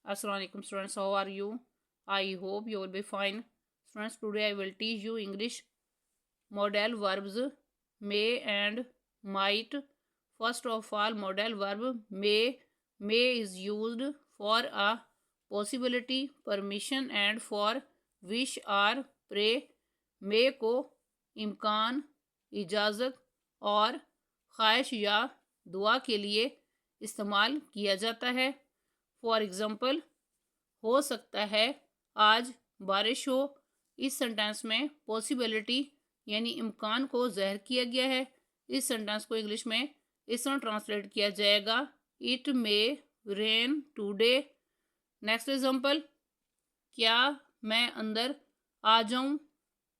Assalamu alaikum students, how are you? I hope you will be fine. Students, today I will teach you English modal verbs may and might. First of all, modal verb may. May is used for a possibility, permission and for wish or pray. may को इम्कान, इजाज़त और ख्वाहिश या दुआ के लिए इस्तेमाल किया जाता है। फॉर एग्ज़ाम्पल, हो सकता है आज बारिश हो। इस सेंटेंस में पॉसिबिलिटी यानी इम्कान को ज़ाहिर किया गया है। इस सेंटेंस को इंग्लिश में इस तरह ट्रांसलेट किया जाएगा, it may rain today. Next example, क्या मैं अंदर आ जाऊं।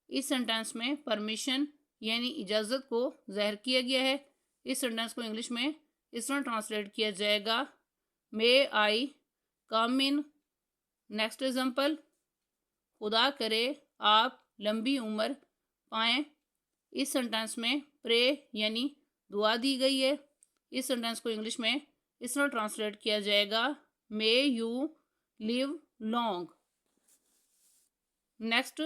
इस सेंटेंस में परमिशन यानी इजाज़त को ज़ाहिर किया गया है। इस सेंटेंस को इंग्लिश में इस तरह ट्रांसलेट किया जाएगा, मे आई कम इन। नेक्स्ट एग्जाम्पल, खुदा करे आप लंबी उम्र पाएँ। इस सेंटेंस में प्रे यानी दुआ दी गई है। इस सेंटेंस को इंग्लिश में इस तरह ट्रांसलेट किया जाएगा, may you live long. Next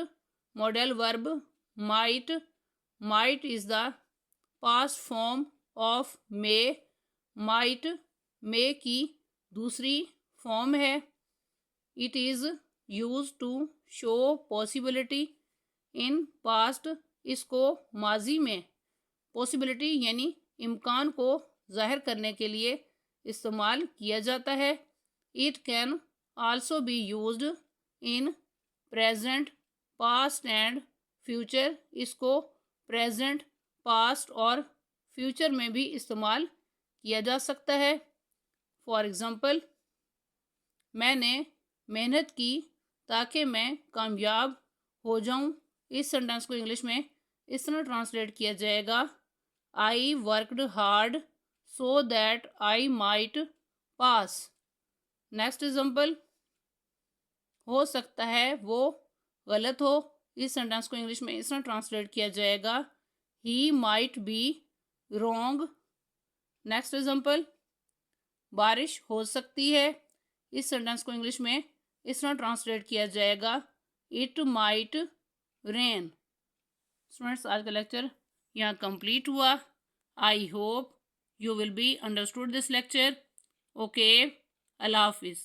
modal verb might. Might is the past form of may. Might may की दूसरी फॉर्म है। It is use to show possibility in past. इसको माजी में पॉसिबिलिटी यानी इम्कान को ज़ाहिर करने के लिए इस्तेमाल किया जाता है। It can also be used in present, past and future. इसको प्रेजेंट, पास्ट और फ्यूचर में भी इस्तेमाल किया जा सकता है। फॉर एग्ज़ाम्पल, मैंने मेहनत की ताकि मैं कामयाब हो जाऊं। इस सेंटेंस को इंग्लिश में इस तरह ट्रांसलेट किया जाएगा, I worked hard so that I might pass. Next example, हो सकता है वो गलत हो। इस सेंटेंस को इंग्लिश में इस तरह ट्रांसलेट किया जाएगा, he might be wrong. Next example, बारिश हो सकती है। इस सेंटेंस को इंग्लिश में इस तरह ट्रांसलेट किया जाएगा, इट माइट रेन। स्टूडेंट्स, आज का लेक्चर यहाँ कंप्लीट हुआ। I hope you will be understood this lecture. Okay, Allah Hafiz.